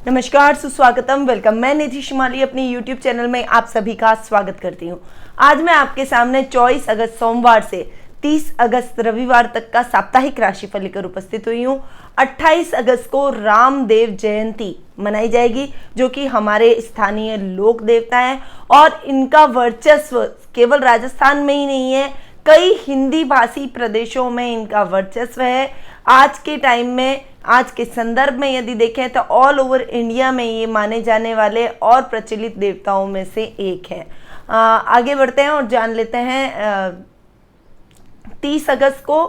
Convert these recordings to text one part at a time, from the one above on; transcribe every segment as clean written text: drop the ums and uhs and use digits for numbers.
नमस्कार, सुस्वागतम, वेलकम। मैं निधि शिमाली अपनी यूट्यूब चैनल में आप सभी का स्वागत करती हूँ। आज मैं आपके सामने 24 अगस्त सोमवार से 30 अगस्त रविवार तक का साप्ताहिक राशिफल लेकर उपस्थित हुई हूँ। 28 अगस्त को रामदेव जयंती मनाई जाएगी, जो कि हमारे स्थानीय लोक देवता हैं और इनका वर्चस्व केवल राजस्थान में ही नहीं है, कई हिंदी भाषी प्रदेशों में इनका वर्चस्व है। आज के टाइम में, आज के संदर्भ में यदि देखें तो ऑल ओवर इंडिया में ये माने जाने वाले और प्रचलित देवताओं में से एक है। आगे बढ़ते हैं और जान लेते हैं 30 अगस्त को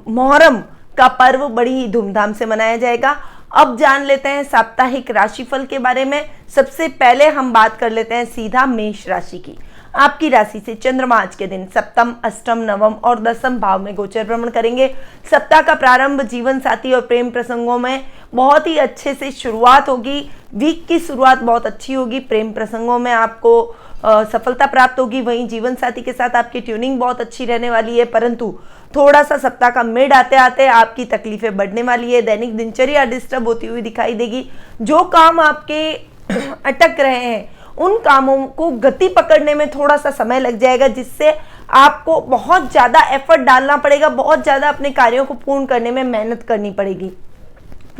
मुहर्रम का पर्व बड़ी ही धूमधाम से मनाया जाएगा। अब जान लेते हैं साप्ताहिक राशिफल के बारे में। सबसे पहले हम बात कर लेते हैं सीधा मेष राशि की। आपकी राशि से चंद्रमा आज के दिन सप्तम, अष्टम, नवम और दसम भाव में गोचर भ्रमण करेंगे। सप्ताह का प्रारंभ जीवन साथी और प्रेम प्रसंगों में बहुत ही अच्छे से शुरुआत होगी। वीक की शुरुआत बहुत अच्छी होगी। प्रेम प्रसंगों में आपको सफलता प्राप्त होगी। वहीं जीवन साथी के साथ आपकी ट्यूनिंग बहुत अच्छी रहने वाली है, परंतु थोड़ा सा सप्ताह का मिड आते आते आपकी तकलीफें बढ़ने वाली है। दैनिक दिनचर्या डिस्टर्ब होती हुई दिखाई देगी। जो काम आपके अटक रहे हैं उन कामों को गति पकड़ने में थोड़ा सा समय लग जाएगा, जिससे आपको बहुत ज़्यादा एफर्ट डालना पड़ेगा, बहुत ज़्यादा अपने कार्यों को पूर्ण करने में मेहनत करनी पड़ेगी।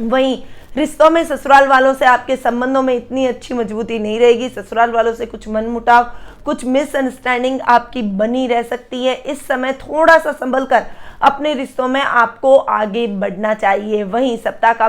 वहीं रिश्तों में ससुराल वालों से आपके संबंधों में इतनी अच्छी मजबूती नहीं रहेगी। ससुराल वालों से कुछ मनमुटाव, कुछ मिसअंडरस्टैंडिंग आपकी बनी रह सकती है। इस समय थोड़ा सा संभल कर अपने रिश्तों में आपको आगे बढ़ना चाहिए। वहीं सप्ताह का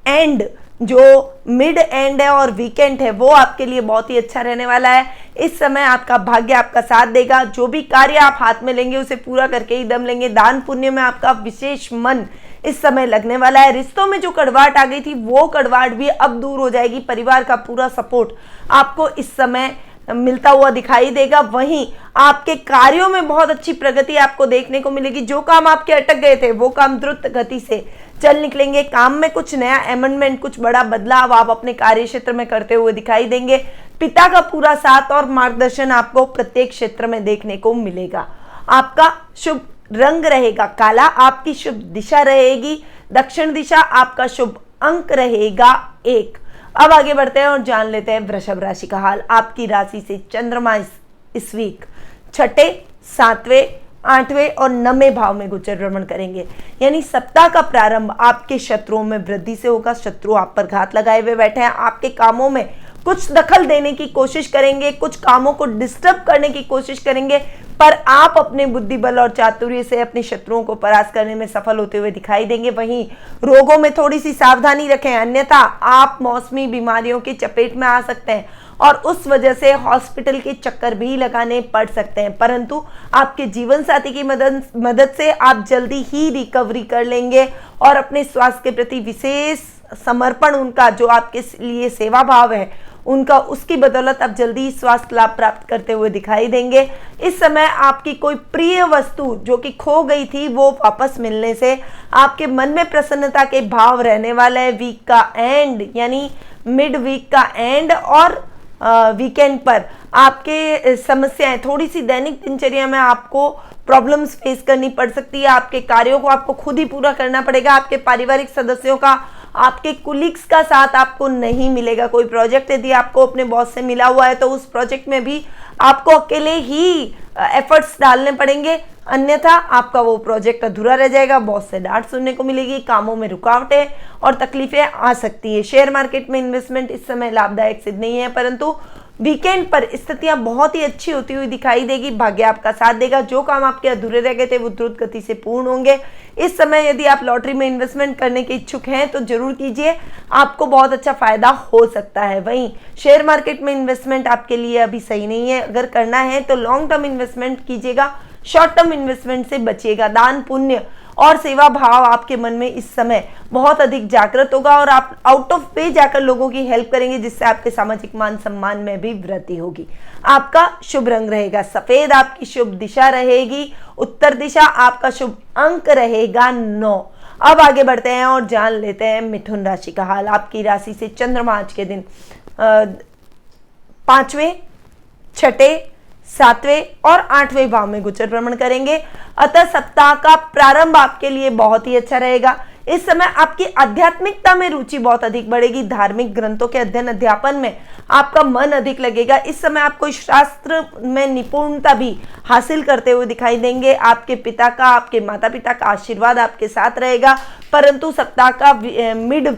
एंड, जो मिड एंड है और वीकेंड है, वो आपके लिए बहुत ही अच्छा रहने वाला है। इस समय आपका भाग्य आपका साथ देगा। जो भी कार्य आप हाथ में लेंगे उसे पूरा करके ही दम लेंगे। दान पुण्य में आपका विशेष मन इस समय लगने वाला है। रिश्तों में जो कड़वाहट आ गई थी वो कड़वाहट भी अब दूर हो जाएगी। परिवार का पूरा सपोर्ट आपको इस समय मिलता हुआ दिखाई देगा। वहीं आपके कार्यों में बहुत अच्छी प्रगति आपको देखने को मिलेगी। जो काम आपके अटक गए थे वो काम द्रुत गति से चल निकलेंगे। काम में कुछ नया अमेंडमेंट, कुछ बड़ा बदलाव आप अपने कार्य क्षेत्र में करते हुए दिखाई देंगे। पिता का पूरा साथ और मार्गदर्शन आपको प्रत्येक क्षेत्र में देखने को मिलेगा। आपका शुभ रंग रहेगा काला। आपकी शुभ दिशा रहेगी दक्षिण दिशा। आपका शुभ अंक रहेगा 1। अब आगे बढ़ते हैं और जान लेते हैं वृषभ राशि का हाल। आपकी राशि से चंद्रमा इस वीक छठे, 7वें, 8वें और 9वें भाव में गोचर भ्रमण करेंगे। यानी सप्ताह का प्रारंभ आपके शत्रुओं में वृद्धि से होगा। शत्रु आप पर घात लगाए हुए बैठे हैं। आपके कामों में कुछ दखल देने की कोशिश करेंगे, कुछ कामों को डिस्टर्ब करने की कोशिश करेंगे, पर आप अपने बुद्धि बल और चातुर्य से अपने शत्रुओं को परास्त करने में सफल होते हुए दिखाई देंगे। वहीं रोगों में थोड़ी सी सावधानी रखें, अन्यथा आप मौसमी बीमारियों की चपेट में आ सकते हैं और उस वजह से हॉस्पिटल के चक्कर भी लगाने पड़ सकते हैं। परंतु आपके जीवन साथी की मदद से आप जल्दी ही रिकवरी कर लेंगे और अपने स्वास्थ्य के प्रति विशेष समर्पण, उनका जो आपके लिए सेवा भाव है उनका, उसकी बदौलत आप जल्दी स्वास्थ्य लाभ प्राप्त करते हुए दिखाई देंगे। इस समय आपकी कोई प्रिय वस्तु जो कि खो गई थी वो वापस मिलने से आपके मन में प्रसन्नता के भाव रहने वाला है। वीक का एंड, यानी मिड वीक का एंड और वीकेंड पर आपके समस्याएं, थोड़ी सी दैनिक दिनचर्या में आपको प्रॉब्लम्स फेस करनी पड़ सकती है। आपके कार्यों को आपको खुद ही पूरा करना पड़ेगा। आपके पारिवारिक सदस्यों का, आपके कुलीग्स का साथ आपको नहीं मिलेगा। कोई प्रोजेक्ट यदि आपको अपने बॉस से मिला हुआ है तो उस प्रोजेक्ट में भी आपको अकेले ही एफर्ट्स डालने पड़ेंगे, अन्यथा आपका वो प्रोजेक्ट अधूरा रह जाएगा। बॉस से डांट सुनने को मिलेगी। कामों में रुकावटें और तकलीफें आ सकती है। शेयर मार्केट में इन्वेस्टमेंट इस समय लाभदायक सिद्ध नहीं है, परंतु वीकेंड पर स्थितियां बहुत ही अच्छी होती हुई दिखाई देगी। भाग्य आपका साथ देगा। जो काम आपके अधूरे रह गए थे वो द्रुत गति से पूर्ण होंगे। इस समय यदि आप लॉटरी में इन्वेस्टमेंट करने के इच्छुक हैं तो जरूर कीजिए, आपको बहुत अच्छा फायदा हो सकता है। वहीं शेयर मार्केट में इन्वेस्टमेंट आपके लिए अभी सही नहीं है। अगर करना है तो लॉन्ग टर्म इन्वेस्टमेंट कीजिएगा, शॉर्ट टर्म इन्वेस्टमेंट से बचिएगा। दान पुण्य और सेवा भाव आपके मन में इस समय बहुत अधिक जागृत होगा और आप आउट ऑफ वे जाकर लोगों की हेल्प करेंगे, जिससे आपके सामाजिक मान सम्मान में भी वृद्धि होगी। आपका शुभ रंग रहेगा सफेद। आपकी शुभ दिशा रहेगी उत्तर दिशा। आपका शुभ अंक रहेगा 9। अब आगे बढ़ते हैं और जान लेते हैं मिथुन राशि का हाल। आपकी राशि से चंद्रमा आज के दिन 5वें, 6ठे, 7वें और 8वें भाव में गोचर भ्रमण करेंगे। अतः सप्ताह का प्रारंभ आपके लिए बहुत ही अच्छा रहेगा। इस समय आपकी आध्यात्मिकता में रुचि बहुत अधिक बढ़ेगी। धार्मिक ग्रंथों के अध्ययन अध्यापन में आपका मन अधिक लगेगा। इस समय आप कोई शास्त्र में निपुणता भी हासिल करते हुए दिखाई देंगे। आपके पिता का, आपके माता पिता का आशीर्वाद आपके साथ रहेगा, परंतु सप्ताह का मिड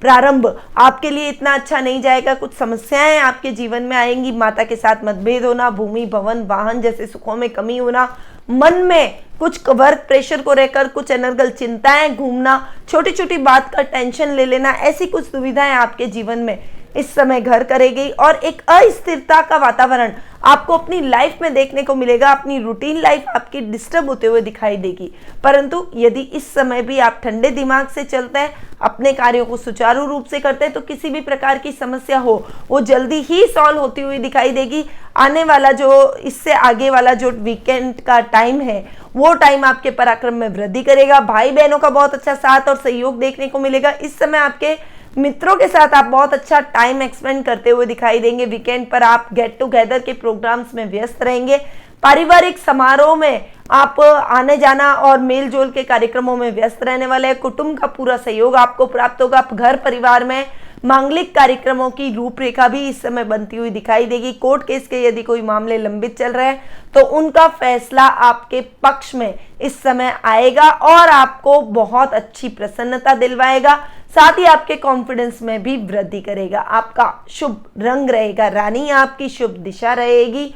प्रारंभ आपके लिए इतना अच्छा नहीं जाएगा। कुछ समस्याएं आपके जीवन में आएंगी। माता के साथ मतभेद होना, भूमि, भवन, वाहन जैसे सुखों में कमी होना, मन में कुछ वर्क प्रेशर को रहकर कुछ अनर्गल चिंताएं घूमना, छोटी छोटी बात का टेंशन ले लेना, ऐसी कुछ सुविधाएं आपके जीवन में इस समय घर करेगी। और एक अस्थिरता का वातावरण आपको अपनी लाइफ में देखने को मिलेगा। अपनी रूटीन लाइफ आपकी डिस्टर्ब होते हुए दिखाई देगी। परंतु यदि इस समय भी आप ठंडे दिमाग से चलते हैं, अपने कार्यों को सुचारू रूप से करते हैं, तो किसी भी प्रकार की समस्या हो वो जल्दी ही सॉल्व होती हुई दिखाई देगी। आने वाला जो इससे आगे वाला जो वीकेंड का टाइम है, वो टाइम आपके पराक्रम में वृद्धि करेगा। भाई बहनों का बहुत अच्छा साथ और सहयोग देखने को मिलेगा। इस समय आपके मित्रों के साथ आप बहुत अच्छा टाइम एक्सपेंड करते हुए दिखाई देंगे। वीकेंड पर आप गेट टुगेदर के प्रोग्राम्स में व्यस्त रहेंगे। पारिवारिक समारोह में आप आने जाना और मेल जोल के कार्यक्रमों में व्यस्त रहने वाले हैं। कुटुंब का पूरा सहयोग आपको प्राप्त होगा। घर परिवार में मांगलिक कार्यक्रमों की रूपरेखा भी इस समय बनती हुई दिखाई देगी। कोर्ट केस के यदि कोई मामले लंबित चल रहे हैं तो उनका फैसला आपके पक्ष में इस समय आएगा और आपको बहुत अच्छी प्रसन्नता दिलवाएगा। साथ ही आपके कॉन्फिडेंस में भी वृद्धि करेगा। आपका शुभ रंग रहेगा रानी, आपकी शुभ दिशा रहेगी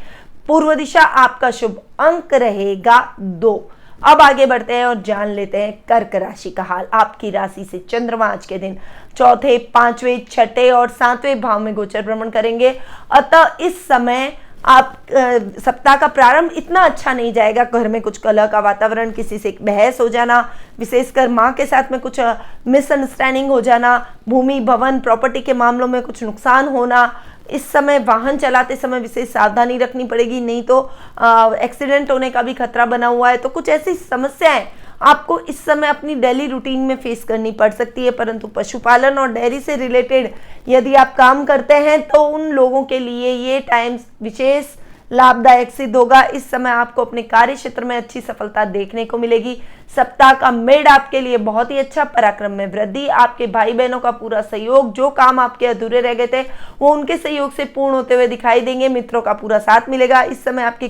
पूर्व दिशा, आपका शुभ अंक रहेगा 2। अब आगे बढ़ते हैं और जान लेते हैं कर्क राशि का हाल। आपकी राशि से चंद्रमा आज के दिन चौथे, पांचवें, छठे और सातवें भाव में गोचर भ्रमण करेंगे। अतः इस समय आप सप्ताह का प्रारंभ इतना अच्छा नहीं जाएगा। घर में कुछ कलह का वातावरण, किसी से बहस हो जाना, विशेषकर माँ के साथ में कुछ मिसअंडरस्टैंडिंग हो जाना, भूमि, भवन, प्रॉपर्टी के मामलों में कुछ नुकसान होना। इस समय वाहन चलाते समय विशेष सावधानी रखनी पड़ेगी, नहीं तो एक्सीडेंट होने का भी खतरा बना हुआ है। तो कुछ ऐसी समस्याएं आपको इस समय अपनी डेली रूटीन में फेस करनी पड़ सकती है। परंतु पशुपालन और डेयरी से रिलेटेड यदि आप काम करते हैं तो उन लोगों के लिए ये टाइम विशेष लाभदायक सिद्ध होगा। इस समय आपको अपने कार्य क्षेत्र में अच्छी सफलता देखने को मिलेगी। सप्ताह का मिड आपके लिए बहुत ही अच्छा, पराक्रम में वृद्धि, आपके भाई बहनों का पूरा सहयोग, जो काम आपके अधूरे रह गए थे वो उनके सहयोग से पूर्ण होते हुए दिखाई देंगे। मित्रों का पूरा साथ मिलेगा। इस समय आपके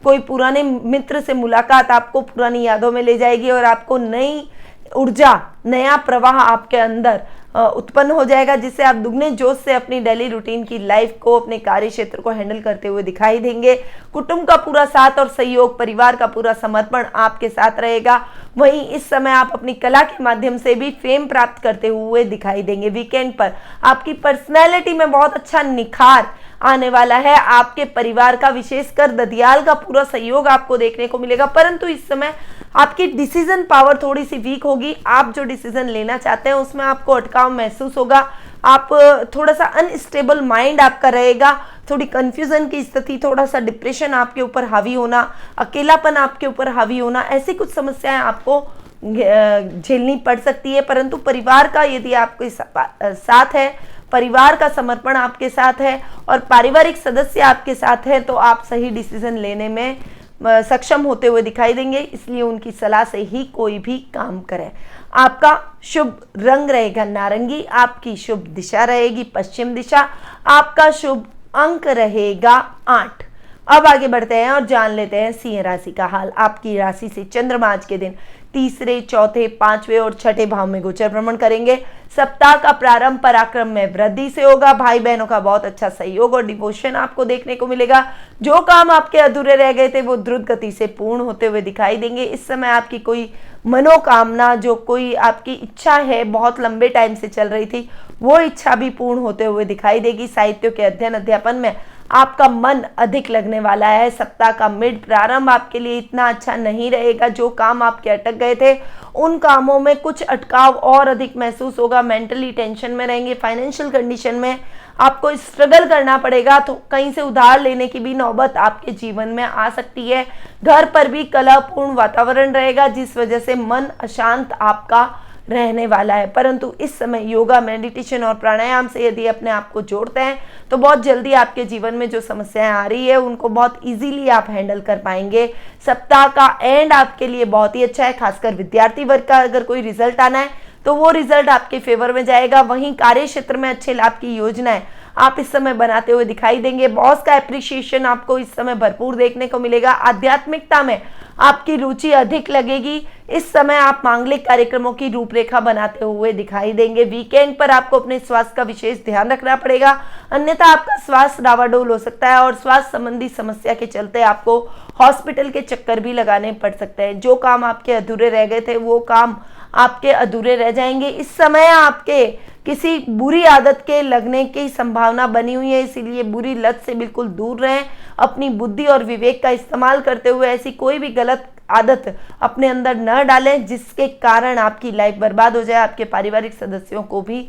कोई पुराने मित्र से मुलाकात आपको पुरानी यादों में ले जाएगी और आपको नई ऊर्जा, नया प्रवाह आपके अंदर उत्पन्न हो जाएगा, जिससे आप दुगने जोश से अपनी डेली रूटीन की लाइफ को, अपने कार्य क्षेत्र को हैंडल करते हुए दिखाई देंगे। कुटुंब का पूरा साथ और सहयोग, परिवार का पूरा समर्पण आपके साथ रहेगा। वहीं इस समय आप अपनी कला के माध्यम से भी फेम प्राप्त करते हुए दिखाई देंगे। वीकेंड पर आपकी पर्सनैलिटी में बहुत अच्छा निखार आने वाला है। आपके परिवार का, विशेषकर ददियाल का पूरा सहयोग आपको देखने को मिलेगा। परंतु इस समय आपकी डिसीजन पावर थोड़ी सी वीक होगी। आप जो डिसीजन लेना चाहते हैं उसमें आपको अटकाव महसूस होगा। आप थोड़ा सा अनस्टेबल माइंड आपका रहेगा, थोड़ी कंफ्यूजन की स्थिति, थोड़ा सा डिप्रेशन आपके ऊपर हावी होना, अकेलापन आपके ऊपर हावी होना, ऐसी कुछ समस्याएं आपको झेलनी पड़ सकती है। परंतु परिवार का यदि आपके साथ है, परिवार का समर्पण आपके साथ है और पारिवारिक सदस्य आपके साथ है, तो आप सही डिसीजन लेने में सक्षम होते हुए दिखाई देंगे। इसलिए उनकी सलाह से ही कोई भी काम करें। आपका शुभ रंग रहेगा नारंगी, आपकी शुभ दिशा रहेगी पश्चिम दिशा, आपका शुभ अंक रहेगा 8। अब आगे बढ़ते हैं और जान लेते हैं सिंह राशि का हाल। आपकी राशि से चंद्रमा आज के दिन तीसरे, चौथे, पांचवें और छठे भाव में गोचर भ्रमण करेंगे। सप्ताह का प्रारंभ पराक्रम में वृद्धि से होगा। भाई बहनों का बहुत अच्छा सहयोग और डिवोशन आपको देखने को मिलेगा। जो काम आपके अधूरे रह गए थे वो द्रुत गति से पूर्ण होते हुए दिखाई देंगे। इस समय आपकी कोई मनोकामना, जो कोई आपकी इच्छा है, बहुत लंबे टाइम से चल रही थी, वो इच्छा भी पूर्ण होते हुए दिखाई देगी। साहित्य के अध्ययन अध्यापन में आपका मन अधिक लगने वाला है। सप्ताह का मिड प्रारंभ आपके लिए इतना अच्छा नहीं रहेगा। जो काम आपके अटक गए थे उन कामों में कुछ अटकाव और अधिक महसूस होगा। मेंटली टेंशन में रहेंगे। फाइनेंशियल कंडीशन में आपको स्ट्रगल करना पड़ेगा, तो कहीं से उधार लेने की भी नौबत आपके जीवन में आ सकती है। घर पर भी कलहपूर्ण वातावरण रहेगा, जिस वजह से मन अशांत आपका रहने वाला है। परंतु इस समय योगा, मेडिटेशन और प्राणायाम से यदि अपने आप को जोड़ते हैं तो बहुत जल्दी आपके जीवन में जो समस्याएं आ रही है उनको बहुत इजीली आप हैंडल कर पाएंगे। सप्ताह का एंड आपके लिए बहुत ही अच्छा है। खासकर विद्यार्थी वर्ग का अगर कोई रिजल्ट आना है तो वो रिजल्ट आपके फेवर में जाएगा। वहीं कार्य क्षेत्र में अच्छे लाभ की योजनाएं आप इस समय बनाते हुए दिखाई देंगे। बॉस का एप्रिसिएशन आपको इस समय भरपूर देखने को मिलेगा। आध्यात्मिकता में आपकी रुचि अधिक लगेगी। इस समय आप मांगलिक कार्यक्रमों की रूपरेखा बनाते हुए दिखाई देंगे। वीकेंड पर आपको अपने स्वास्थ्य का विशेष ध्यान रखना पड़ेगा, अन्यथा आपका स्वास्थ्य डावाडोल हो सकता है और स्वास्थ्य संबंधी समस्या के चलते आपको हॉस्पिटल के चक्कर भी लगाने पड़ सकते हैं। जो काम आपके अधूरे रह गए थे वो काम आपके अधूरे रह जाएंगे। इस समय आपके किसी बुरी आदत के लगने की संभावना बनी हुई है, इसीलिए बुरी लत से बिल्कुल दूर रहें। अपनी बुद्धि और विवेक का इस्तेमाल करते हुए ऐसी कोई भी गलत आदत अपने अंदर न डालें जिसके कारण आपकी लाइफ बर्बाद हो जाए, आपके पारिवारिक सदस्यों को भी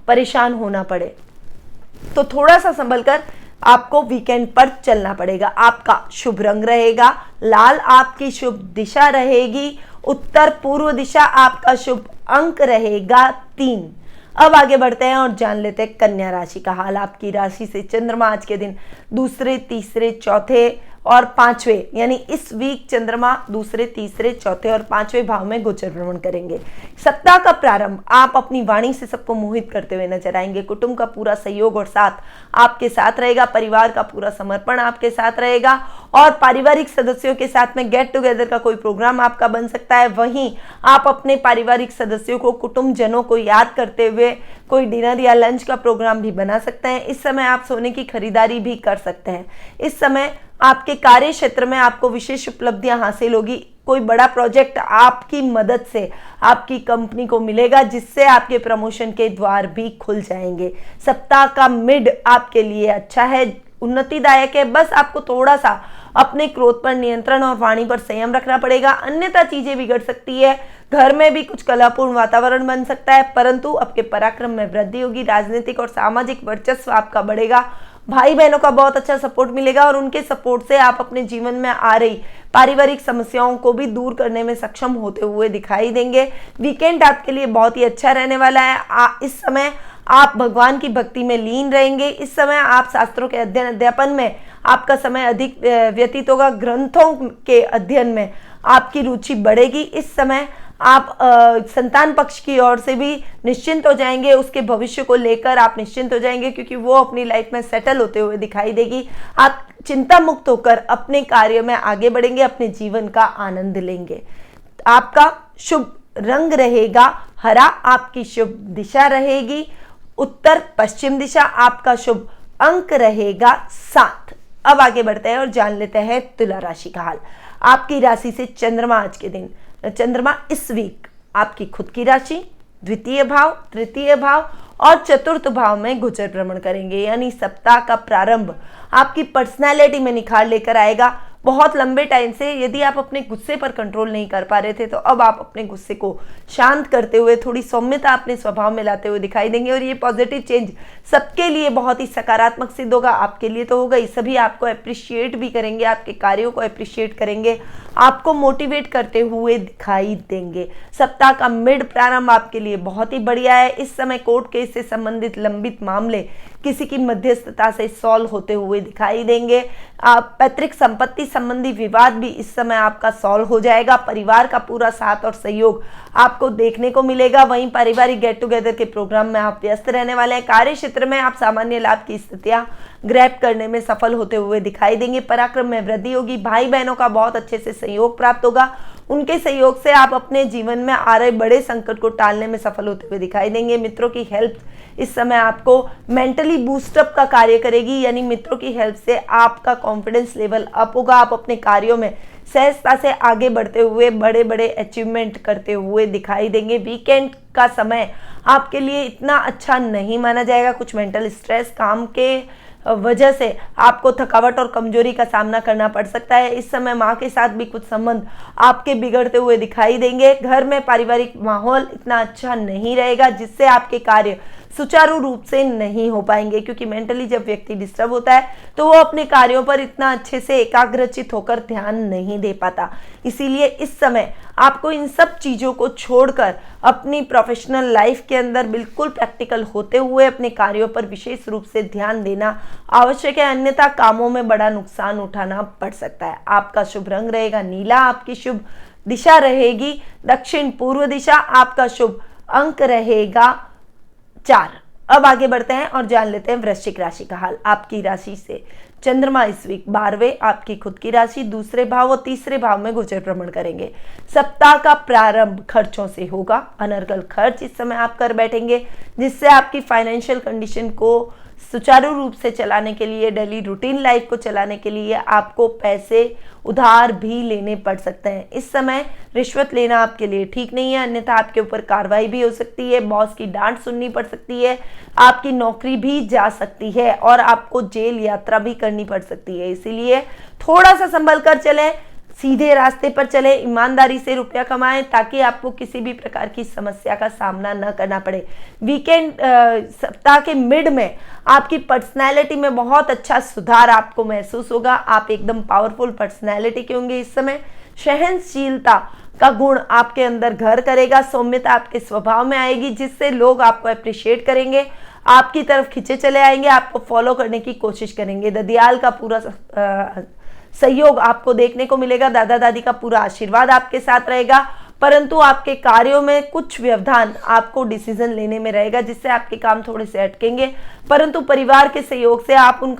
परेशान होना पड़े। तो थोड़ा सा संभल कर आपको वीकेंड पर चलना पड़ेगा। आपका शुभ रंग रहेगा लाल, आपकी शुभ दिशा रहेगी उत्तर पूर्व दिशा, आपका शुभ अंक रहेगा 3। अब आगे बढ़ते हैं और जान लेते हैं कन्या राशि का हाल। आपकी राशि से चंद्रमा आज के दिन दूसरे, तीसरे, चौथे और पांचवें, यानी इस वीक चंद्रमा दूसरे, तीसरे, चौथे और पांचवें भाव में गोचर भ्रमण करेंगे। सप्ताह का प्रारंभ आप अपनी वाणी से सबको मोहित करते हुए नजर आएंगे। कुटुंब का पूरा सहयोग और साथ आपके साथ रहेगा। परिवार का पूरा समर्पण आपके साथ रहेगा और पारिवारिक सदस्यों के साथ में गेट टुगेदर का कोई प्रोग्राम आपका बन सकता है। वहीं आप अपने पारिवारिक सदस्यों को, कुटुंबजनों को याद करते हुए कोई डिनर या लंच का प्रोग्राम भी बना सकते हैं। इस समय आप सोने की खरीदारी भी कर सकते हैं। इस समय आपके कार्य क्षेत्र में आपको विशेष उपलब्धियां हासिल होगी। कोई बड़ा प्रोजेक्ट आपकी मदद से आपकी कंपनी को मिलेगा जिससे आपके प्रमोशन के द्वार भी खुल जाएंगे। सप्ताह का मिड आपके लिए अच्छा है, उन्नतिदायक है। बस आपको थोड़ा सा अपने क्रोध पर नियंत्रण और वाणी पर संयम रखना पड़ेगा, अन्यथा चीजें बिगड़ सकती है। घर में भी कुछ कलापूर्ण वातावरण बन सकता है, परंतु आपके पराक्रम में वृद्धि होगी। राजनीतिक और सामाजिक वर्चस्व आपका बढ़ेगा। भाई बहनों का बहुत अच्छा सपोर्ट मिलेगा और उनके सपोर्ट से आप अपने जीवन में आ रही पारिवारिक समस्याओं को भी दूर करने में सक्षम होते हुए दिखाई देंगे। वीकेंड आपके लिए बहुत ही अच्छा रहने वाला है। इस समय आप भगवान की भक्ति में लीन रहेंगे। इस समय आप शास्त्रों के अध्ययन अध्यापन में आपका समय अधिक व्यतीत होगा। ग्रंथों के अध्ययन में आपकी रुचि बढ़ेगी। इस समय आप संतान पक्ष की ओर से भी निश्चिंत हो जाएंगे। उसके भविष्य को लेकर आप निश्चिंत हो जाएंगे क्योंकि वो अपनी लाइफ में सेटल होते हुए दिखाई देगी। आप चिंता मुक्त होकर अपने कार्य में आगे बढ़ेंगे, अपने जीवन का आनंद लेंगे। आपका शुभ रंग रहेगा हरा, आपकी शुभ दिशा रहेगी उत्तर पश्चिम दिशा, आपका शुभ अंक रहेगा 7। अब आगे बढ़ते हैं और जान लेते हैं तुला राशि का हाल। आपकी राशि से चंद्रमा आज के दिन, चंद्रमा इस वीक आपकी खुद की राशि, द्वितीय भाव, तृतीय भाव और चतुर्थ भाव में गोचर भ्रमण करेंगे। यानी सप्ताह का प्रारंभ आपकी पर्सनैलिटी में निखार लेकर आएगा। बहुत लंबे टाइम से यदि आप अपने गुस्से पर कंट्रोल नहीं कर पा रहे थे तो अब आप अपने गुस्से को शांत करते हुए थोड़ी सौम्यता अपने स्वभाव में लाते हुए दिखाई देंगे और ये पॉजिटिव चेंज सबके लिए बहुत ही सकारात्मक सिद्ध होगा। आपके लिए तो होगा ही, सभी आपको अप्रिशिएट भी करेंगे, आपके कार्यों को अप्रिशिएट करेंगे, आपको मोटिवेट करते हुए दिखाई देंगे। सप्ताह का मिड प्रारंभ आपके लिए बहुत ही बढ़िया है। इस समय कोर्ट केस से संबंधित लंबित मामले किसी की मध्यस्थता से सॉल्व होते हुए दिखाई देंगे। पैतृक संपत्ति संबंधी विवाद भी इस समय आपका सॉल्व हो जाएगा। परिवार का पूरा साथ और सहयोग आपको देखने को मिलेगा। वहीं पारिवारिक गेट टुगेदर के प्रोग्राम में आप व्यस्त रहने वाले हैं। कार्य क्षेत्र में आप सामान्य लाभ की स्थितियां ग्रैब करने में सफल होते हुए दिखाई देंगे। पराक्रम में वृद्धि होगी। भाई बहनों का बहुत अच्छे से सहयोग प्राप्त होगा। उनके सहयोग से आप अपने जीवन में आ रहे बड़े संकट को टालने में सफल होते हुए दिखाई देंगे। मित्रों की हेल्प इस समय आपको मेंटली बूस्टअप का कार्य करेगी, यानी मित्रों की हेल्प से आपका कॉन्फिडेंस लेवल अप होगा। आप अपने कार्यों में सहजता से आगे बढ़ते हुए बड़े बड़े अचीवमेंट करते हुए दिखाई देंगे। वीकेंड का समय आपके लिए इतना अच्छा नहीं माना जाएगा। कुछ मेंटल स्ट्रेस, काम के वजह से आपको थकावट और कमजोरी का सामना करना पड़ सकता है। इस समय माँ के साथ भी कुछ संबंध आपके बिगड़ते हुए दिखाई देंगे। घर में पारिवारिक माहौल इतना अच्छा नहीं रहेगा जिससे आपके कार्य सुचारू रूप से नहीं हो पाएंगे, क्योंकि मेंटली जब व्यक्ति डिस्टर्ब होता है तो वो अपने कार्यों पर इतना अच्छे से एकाग्रचित होकर ध्यान नहीं दे पाता। इसीलिए इस समय आपको इन सब चीज़ों को छोड़कर अपनी प्रोफेशनल लाइफ के अंदर बिल्कुल प्रैक्टिकल होते हुए अपने कार्यों पर विशेष रूप से ध्यान देना आवश्यक है, अन्यथा कामों में बड़ा नुकसान उठाना पड़ सकता है। आपका शुभ रंग रहेगा नीला, आपकी शुभ दिशा रहेगी दक्षिण पूर्व दिशा, आपका शुभ अंक रहेगा 4। अब आगे बढ़ते हैं और जान लेते हैं वृश्चिक राशि का हाल। आपकी राशि से चंद्रमा इस वीक 12वें, आपकी खुद की राशि दूसरे भाव और तीसरे भाव में गोचर भ्रमण करेंगे। सप्ताह का प्रारंभ खर्चों से होगा। अनर्गल खर्च इस समय आप कर बैठेंगे, जिससे आपकी फाइनेंशियल कंडीशन को सुचारू रूप से चलाने के लिए, डेली रूटीन लाइफ को चलाने के लिए आपको पैसे उधार भी लेने पड़ सकते हैं। इस समय रिश्वत लेना आपके लिए ठीक नहीं है, अन्यथा आपके ऊपर कार्रवाई भी हो सकती है, बॉस की डांट सुननी पड़ सकती है, आपकी नौकरी भी जा सकती है और आपको जेल यात्रा भी करनी पड़ सकती है। इसीलिए थोड़ा सा संभल कर चलें, सीधे रास्ते पर चले, ईमानदारी से रुपया कमाएं, ताकि आपको किसी भी प्रकार की समस्या का सामना न करना पड़े। वीकेंड सप्ताह के मिड में आपकी पर्सनैलिटी में बहुत अच्छा सुधार आपको महसूस होगा। आप एकदम पावरफुल पर्सनैलिटी के होंगे। इस समय सहनशीलता का गुण आपके अंदर घर करेगा, सौम्यता आपके स्वभाव में आएगी, जिससे लोग आपको अप्रिशिएट करेंगे, आपकी तरफ खींचे चले आएंगे, आपको फॉलो करने की कोशिश करेंगे। ददियाल का पूरा सहयोग आपको देखने को मिलेगा, दादा दादी का पूरा आशीर्वाद आपके साथ रहेगा, परंतु आपके कार्यों में कुछ व्यवधान आपको डिसीजन लेने में रहेगा, जिससे आपके काम थोड़े से अटकेंगे, परंतु परिवार के सहयोग से आप उन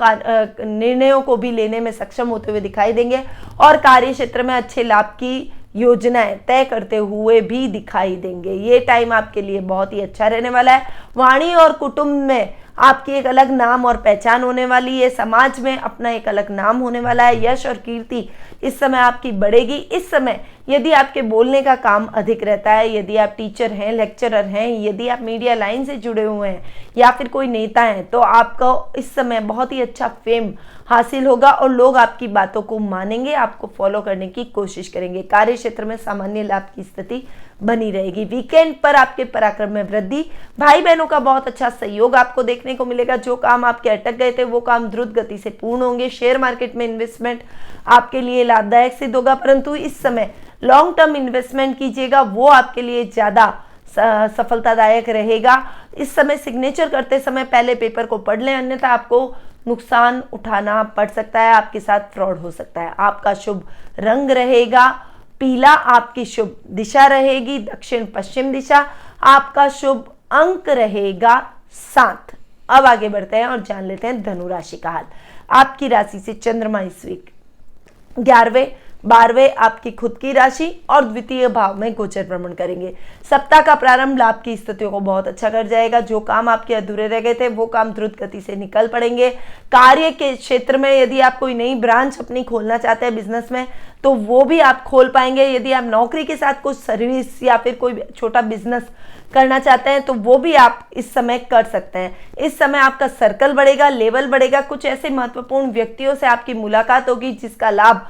निर्णयों को भी लेने में सक्षम होते हुए दिखाई देंगे और कार्य क्षेत्र में अच्छे लाभ की योजनाएं तय करते हुए भी दिखाई देंगे। ये टाइम आपके लिए बहुत ही अच्छा रहने वाला है। वाणी और कुटुंब में आपकी एक अलग नाम और पहचान होने वाली है, समाज में अपना एक अलग नाम होने वाला है, यश और कीर्ति इस समय आपकी बढ़ेगी। इस समय यदि आपके बोलने का काम अधिक रहता है, यदि आप टीचर हैं, लेक्चरर हैं, यदि आप मीडिया लाइन से जुड़े हुए हैं या फिर कोई नेता हैं, तो आपको इस समय बहुत ही अच्छा फेम हासिल होगा और लोग आपकी बातों को मानेंगे, आपको फॉलो करने की कोशिश करेंगे। कार्य क्षेत्र में सामान्य लाभ की स्थिति बनी रहेगी। वीकेंड पर आपके पराक्रम में वृद्धि, भाई बहनों का बहुत अच्छा सहयोग आपको देखने को मिलेगा। जो काम आपके अटक गए थे वो काम द्रुत गति से पूर्ण होंगे। शेयर मार्केट में इन्वेस्टमेंट आपके लिए लाभदायक सिद्ध होगा, परंतु इस समय लॉन्ग टर्म इन्वेस्टमेंट कीजिएगा, वो आपके लिए ज्यादा सफलतादायक रहेगा। इस समय सिग्नेचर करते समय पहले पेपर को पढ़ लें, अन्यथा आपको नुकसान उठाना पड़ सकता है, आपके साथ फ्रॉड हो सकता है। आपका शुभ रंग रहेगा पीला, आपकी शुभ दिशा रहेगी दक्षिण पश्चिम दिशा, आपका शुभ अंक रहेगा 7। अब आगे बढ़ते हैं और जान लेते हैं धनु राशि का हाल। आपकी राशि से चंद्रमा इस वीक 11वें 12वें आपकी खुद की राशि और द्वितीय भाव में गोचर भ्रमण करेंगे। सप्ताह का प्रारंभ लाभ की स्थितियों को बहुत अच्छा कर जाएगा। जो काम आपके अधूरे रह गए थे वो काम द्रुत गति से निकल पड़ेंगे। कार्य के क्षेत्र में यदि आप कोई नई ब्रांच अपनी खोलना चाहते हैं बिजनेस में, तो वो भी आप खोल पाएंगे। यदि आप नौकरी के साथ कुछ सर्विस या फिर कोई छोटा बिजनेस करना चाहते हैं तो वो भी आप इस समय कर सकते हैं। इस समय आपका सर्कल बढ़ेगा, लेवल बढ़ेगा, कुछ ऐसे महत्वपूर्ण व्यक्तियों से आपकी मुलाकात होगी जिसका लाभ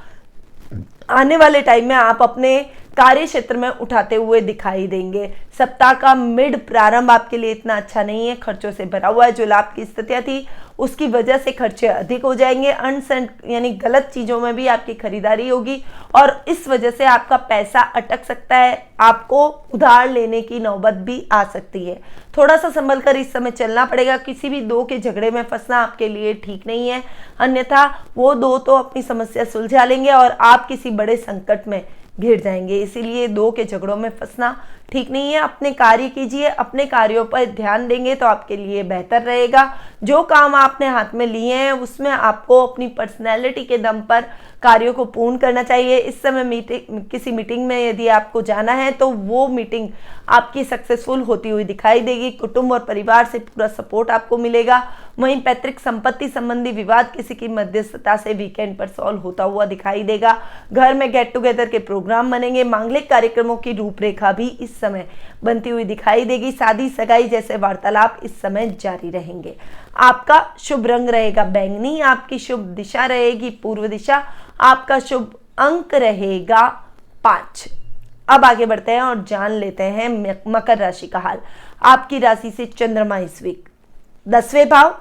आने वाले टाइम में आप अपने कार्य क्षेत्र में उठाते हुए दिखाई देंगे। सप्ताह का मिड प्रारंभ आपके लिए इतना अच्छा नहीं है, खर्चों से भरा हुआ है। जो लाभ की स्थितियां थी उसकी वजह से खर्चे अधिक हो जाएंगे। अनसेंट यानी गलत चीजों में भी आपकी खरीदारी होगी और इस वजह से आपका पैसा अटक सकता है, आपको उधार लेने की नौबत भी आ सकती है। थोड़ा सा संभल कर इस समय चलना पड़ेगा। किसी भी दो के झगड़े में फंसना आपके लिए ठीक नहीं है, अन्यथा वो दो तो अपनी समस्या सुलझा लेंगे और आप किसी बड़े संकट में घिर जाएंगे। इसीलिए दो के झगड़ों में फंसना ठीक नहीं है। अपने कार्य कीजिए, अपने कार्यों पर ध्यान देंगे तो आपके लिए बेहतर रहेगा। जो काम आपने हाथ में लिए हैं उसमें आपको अपनी पर्सनैलिटी के दम पर कार्यों को पूर्ण करना चाहिए। इस समय किसी मीटिंग में यदि आपको जाना है तो वो मीटिंग आपकी सक्सेसफुल होती हुई दिखाई देगी। कुटुंब और परिवार से पूरा सपोर्ट आपको मिलेगा। वहीं पैतृक संपत्ति संबंधी विवाद किसी की मध्यस्थता से वीकेंड पर सॉल्व होता हुआ दिखाई देगा। घर में गेट टुगेदर के प्रोग्राम बनेंगे। मांगलिक कार्यक्रमों की रूपरेखा भी इस समय बनती हुई दिखाई देगी। शादी सगाई जैसे वार्तालाप इस समय जारी रहेंगे। आपका शुभ रंग रहेगा बैंगनी, आपकी शुभ दिशा रहेगी पूर्व दिशा, आपका शुभ अंक रहेगा 5। अब आगे बढ़ते हैं और जान लेते हैं मकर राशि का हाल। आपकी राशि से चंद्रमा इस वीक 10वें भाव,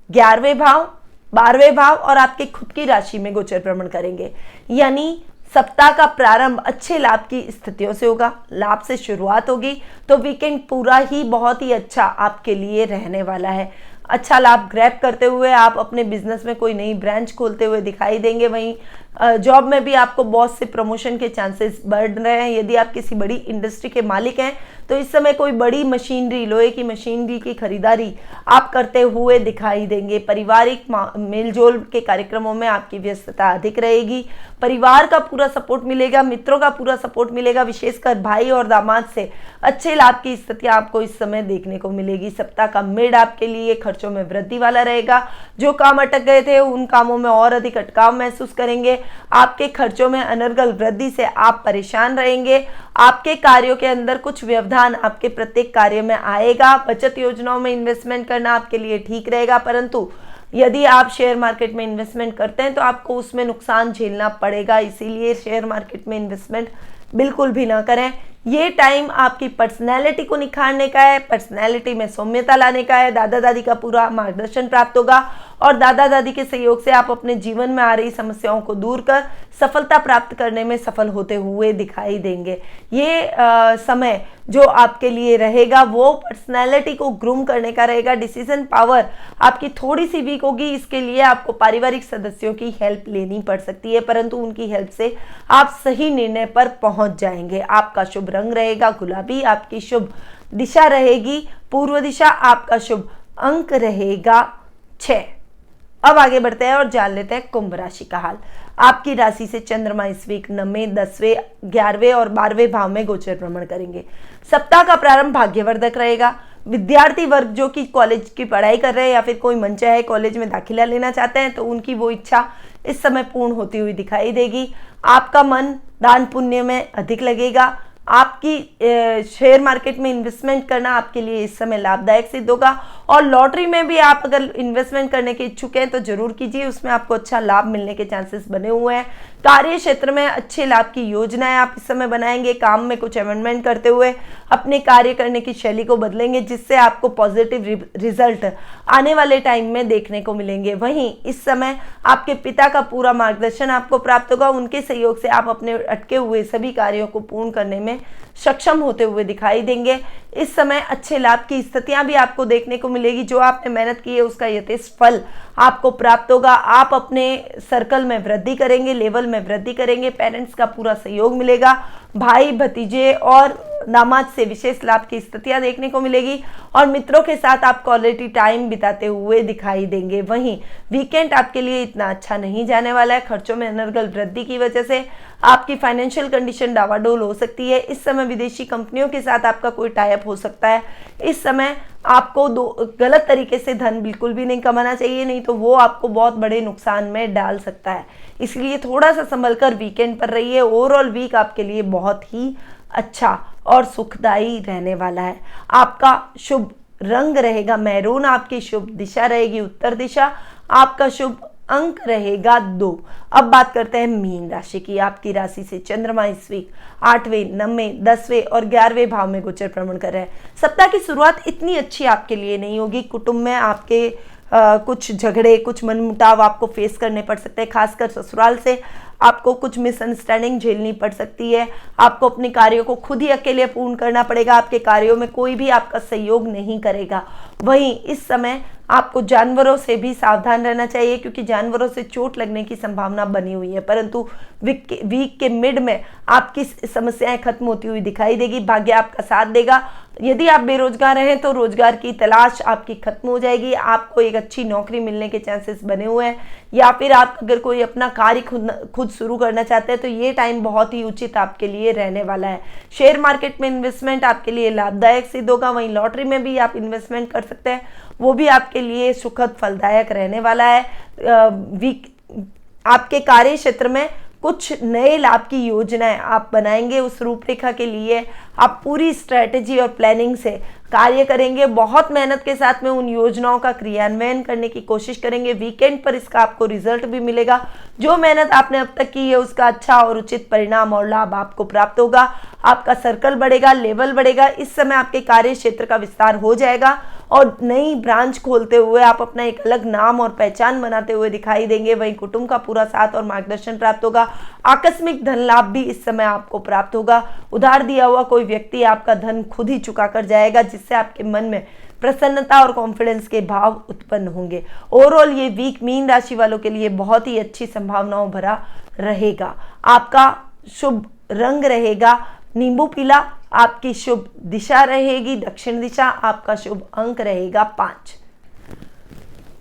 11वें भाव, 12वें भाव और आपके खुद की राशि में गोचर भ्रमण करेंगे। यानी सप्ताह का प्रारंभ अच्छे लाभ की स्थितियों से होगा, लाभ से शुरुआत होगी, तो वीकेंड पूरा ही बहुत ही अच्छा आपके लिए रहने वाला है। अच्छा लाभ ग्रैब करते हुए आप अपने बिजनेस में कोई नई ब्रांच खोलते हुए दिखाई देंगे। वहीं जॉब में भी आपको बॉस से प्रमोशन के चांसेस बढ़ रहे हैं। यदि आप किसी बड़ी इंडस्ट्री के मालिक हैं तो इस समय कोई बड़ी मशीनरी, लोहे की मशीनरी की खरीदारी आप करते हुए दिखाई देंगे। पारिवारिक मेलजोल के कार्यक्रमों में आपकी व्यस्तता अधिक रहेगी। परिवार का पूरा सपोर्ट मिलेगा, मित्रों का पूरा सपोर्ट मिलेगा, विशेषकर भाई और दामाद से अच्छे लाभ की स्थिति आपको इस समय देखने को मिलेगी। सप्ताह का मिड आपके लिए खर्चों में वृद्धि वाला रहेगा। जो काम अटक गए थे उन कामों में और अधिक अटकाव महसूस करेंगे। आपके खर्चों में अनर्गल वृद्धि से आप परेशान रहेंगे। आपके कार्यों के अंदर कुछ व्यवधान आपके प्रत्येक कार्य में आएगा। बचत योजनाओं में इन्वेस्टमेंट करना आपके लिए ठीक रहेगा, परंतु यदि आप शेयर मार्केट में इन्वेस्टमेंट करते हैं तो आपको उसमें नुकसान झेलना पड़ेगा। इसीलिए शेयर मार्केट में इन्वेस्टमेंट बिल्कुल भी ना करें। ये टाइम आपकी पर्सनैलिटी को निखारने का है, पर्सनैलिटी में सौम्यता लाने का है। दादा दादी का पूरा मार्गदर्शन प्राप्त होगा और दादा दादी के सहयोग से आप अपने जीवन में आ रही समस्याओं को दूर कर सफलता प्राप्त करने में सफल होते हुए दिखाई देंगे। ये समय जो आपके लिए रहेगा वो पर्सनैलिटी को ग्रूम करने का रहेगा। डिसीजन पावर आपकी थोड़ी सी वीक होगी, इसके लिए आपको पारिवारिक सदस्यों की हेल्प लेनी पड़ सकती है, परंतु उनकी हेल्प से आप सही निर्णय पर पहुंच जाएंगे। आपका शुभ रंग रहेगा गुलाबी, आपकी शुभ दिशा रहेगी पूर्व दिशा, आपका शुभ अंक रहेगा 6। अब आगे बढ़ते हैं और जान लेते हैं कुंभ राशि का हाल। आपकी राशि से चंद्रमा इस वीक 9वें, 10वें, 11वें और 12वें भाव में गोचर भ्रमण करेंगे। सप्ताह का प्रारंभ भाग्यवर्धक रहेगा। विद्यार्थी वर्ग जो कि कॉलेज की पढ़ाई कर रहे हैं या फिर कोई मनचाहे कॉलेज में दाखिला लेना चाहते हैं तो उनकी वो इच्छा इस समय पूर्ण होती हुई दिखाई देगी। आपका मन दान पुण्य में अधिक लगेगा। आपकी शेयर मार्केट में इन्वेस्टमेंट करना आपके लिए इस समय लाभदायक सिद्ध होगा और लॉटरी में भी आप अगर इन्वेस्टमेंट करने के इच्छुक हैं तो जरूर कीजिए, उसमें आपको अच्छा लाभ मिलने के चांसेस बने हुए हैं। कार्य क्षेत्र में अच्छे लाभ की योजनाएं आप इस समय बनाएंगे। काम में कुछ अमेंडमेंट करते हुए अपने कार्य करने की शैली को बदलेंगे, जिससे आपको पॉजिटिव रिजल्ट आने वाले टाइम में देखने को मिलेंगे। वहीं इस समय आपके पिता का पूरा मार्गदर्शन आपको प्राप्त होगा। उनके सहयोग से आप अपने अटके हुए सभी कार्यों को पूर्ण करने में सक्षम होते हुए दिखाई देंगे। इस समय अच्छे लाभ की स्थितियां भी आपको देखने को मिलेगी। जो आपने मेहनत की है उसका यथेष्ट फल आपको प्राप्त होगा। आप अपने सर्कल में वृद्धि करेंगे, लेवल में वृद्धि करेंगे। पेरेंट्स का पूरा सहयोग मिलेगा। भाई भतीजे और दामाद से विशेष लाभ की स्थितियां देखने को मिलेगी और मित्रों के साथ आप क्वालिटी टाइम बिताते हुए दिखाई देंगे। वहीं वीकेंड आपके लिए इतना अच्छा नहीं जाने वाला है। खर्चों में अनर्गल वृद्धि की वजह से आपकी फाइनेंशियल कंडीशन डावाडोल हो सकती है। इस समय विदेशी कंपनियों के साथ आपका कोई टाई अप हो सकता है। इस समय आपको गलत तरीके से धन बिल्कुल भी नहीं कमाना चाहिए, नहीं तो वो आपको बहुत बड़े नुकसान में डाल सकता है। इसलिए थोड़ा सा संभल कर वीकेंड पर रहिए। ओवरऑल वीक आपके लिए बहुत ही अच्छा और सुखदायी रहने वाला है। आपका शुभ रंग रहेगा मैरून, आपकी शुभ दिशा रहेगी उत्तर दिशा, आपका शुभ अंक रहेगा 2। अब बात करते हैं मीन राशि की। आपकी राशि से चंद्रमा इस वीक 8वें, 9वें, 10वें और 11वें भाव में गोचर भ्रमण कर रहे हैं। सप्ताह की शुरुआत इतनी अच्छी आपके लिए नहीं होगी। कुटुंब में आपके कुछ झगड़े, कुछ मनमुटाव आपको फेस करने पड़ सकते हैं। खासकर ससुराल से आपको कुछ मिसअंडरस्टैंडिंग झेलनी पड़ सकती है। आपको अपने कार्यों को खुद ही अकेले पूर्ण करना पड़ेगा। आपके कार्यों में कोई भी आपका सहयोग नहीं करेगा। वहीं इस समय आपको जानवरों से भी सावधान रहना चाहिए, क्योंकि जानवरों से चोट लगने की संभावना बनी हुई है। परंतु वीक के मिड में आपकी समस्याएं खत्म होती हुई दिखाई देगी। भाग्य आपका साथ देगा। यदि आप बेरोजगार हैं तो रोजगार की तलाश आपकी खत्म हो जाएगी। आपको एक अच्छी नौकरी मिलने के चांसेस बने हुए हैं, या फिर आप अगर कोई अपना कार्य खुद शुरू करना चाहते हैं तो ये टाइम बहुत ही उचित आपके लिए रहने वाला है। शेयर मार्केट में इन्वेस्टमेंट आपके लिए लाभदायक सिद्ध होगा। वहीं लॉटरी में भी आप इन्वेस्टमेंट कर सकते हैं, वो भी आपके लिए सुखद फलदायक रहने वाला है। आपके कार्य क्षेत्र में कुछ नए लाभ की योजनाएं आप बनाएंगे। उस रूपरेखा के लिए आप पूरी स्ट्रेटेजी और प्लानिंग से कार्य करेंगे, बहुत मेहनत के साथ में उन योजनाओं का क्रियान्वयन करने की कोशिश करेंगे। वीकेंड पर इसका आपको रिजल्ट भी मिलेगा। जो मेहनत आपने अब तक की है उसका अच्छा और उचित परिणाम और लाभ आपको प्राप्त होगा। आपका सर्कल बढ़ेगा, लेवल बढ़ेगा। इस समय आपके कार्य क्षेत्र का विस्तार हो जाएगा और नई ब्रांच खोलते हुए आप अपना एक अलग नाम और पहचान बनाते हुए दिखाई देंगे। वहीं कुटुंब का पूरा साथ और मार्गदर्शन प्राप्त होगा। आकस्मिक धन लाभ भी इस समय आपको प्राप्त होगा। उधार दिया हुआ कोई व्यक्ति आपका धन खुद ही चुका कर जाएगा, जिससे आपके मन में प्रसन्नता और कॉन्फिडेंस के भाव उत्पन्न होंगे। ओवरऑल ये वीक मीन राशि वालों के लिए बहुत ही अच्छी संभावनाओं भरा रहेगा। आपका शुभ रंग रहेगा नींबू पीला, आपकी शुभ दिशा रहेगी दक्षिण दिशा, आपका शुभ अंक रहेगा 5।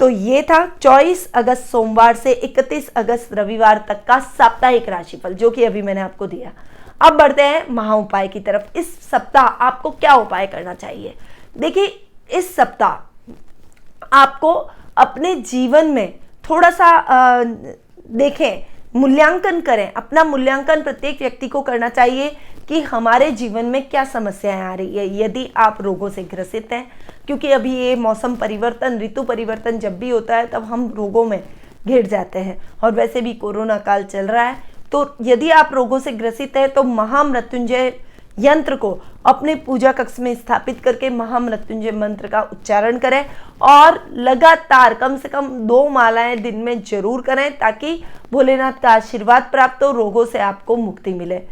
तो ये था 24 अगस्त सोमवार से 31 अगस्त रविवार तक का साप्ताहिक राशिफल, जो कि अभी मैंने आपको दिया। अब बढ़ते हैं महा उपाय की तरफ। इस सप्ताह आपको क्या उपाय करना चाहिए? देखिए, इस सप्ताह आपको अपने जीवन में थोड़ा सा देखें, मूल्यांकन करें। अपना मूल्यांकन प्रत्येक व्यक्ति को करना चाहिए कि हमारे जीवन में क्या समस्याएं आ रही है। यदि आप रोगों से ग्रसित हैं, क्योंकि अभी ये मौसम परिवर्तन, ऋतु परिवर्तन जब भी होता है तब हम रोगों में घिर जाते हैं, और वैसे भी कोरोना काल चल रहा है। तो यदि आप रोगों से ग्रसित हैं तो महामृत्युंजय यंत्र को अपने पूजा कक्ष में स्थापित करके महामृत्युंजय मंत्र का उच्चारण करें और लगातार कम से कम 2 मालाएं दिन में जरूर करें, ताकि भोलेनाथ का आशीर्वाद प्राप्त हो, रोगों से आपको मुक्ति मिले।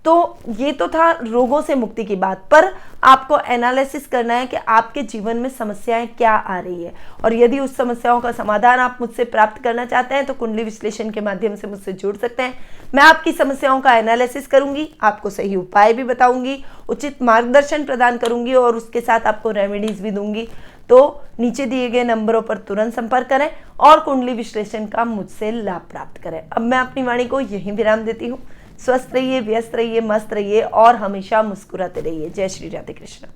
तो ये तो था रोगों से मुक्ति की बात, पर आपको एनालिसिस करना है कि आपके जीवन में समस्याएं क्या आ रही है, और यदि उस समस्याओं का समाधान आप मुझसे प्राप्त करना चाहते हैं तो कुंडली विश्लेषण के माध्यम से मुझसे जुड़ सकते हैं। मैं आपकी समस्याओं का एनालिसिस करूंगी, आपको सही उपाय भी बताऊंगी, उचित मार्गदर्शन प्रदान करूंगी और उसके साथ आपको रेमेडीज भी दूंगी। तो नीचे दिए गए नंबरों पर तुरंत संपर्क करें और कुंडली विश्लेषण का मुझसे लाभ प्राप्त करें। अब मैं अपनी वाणी को यहीं विराम देती हूँ। स्वस्थ रहिए, व्यस्त रहिए, मस्त रहिए और हमेशा मुस्कुराते रहिए। जय श्री राधे कृष्ण।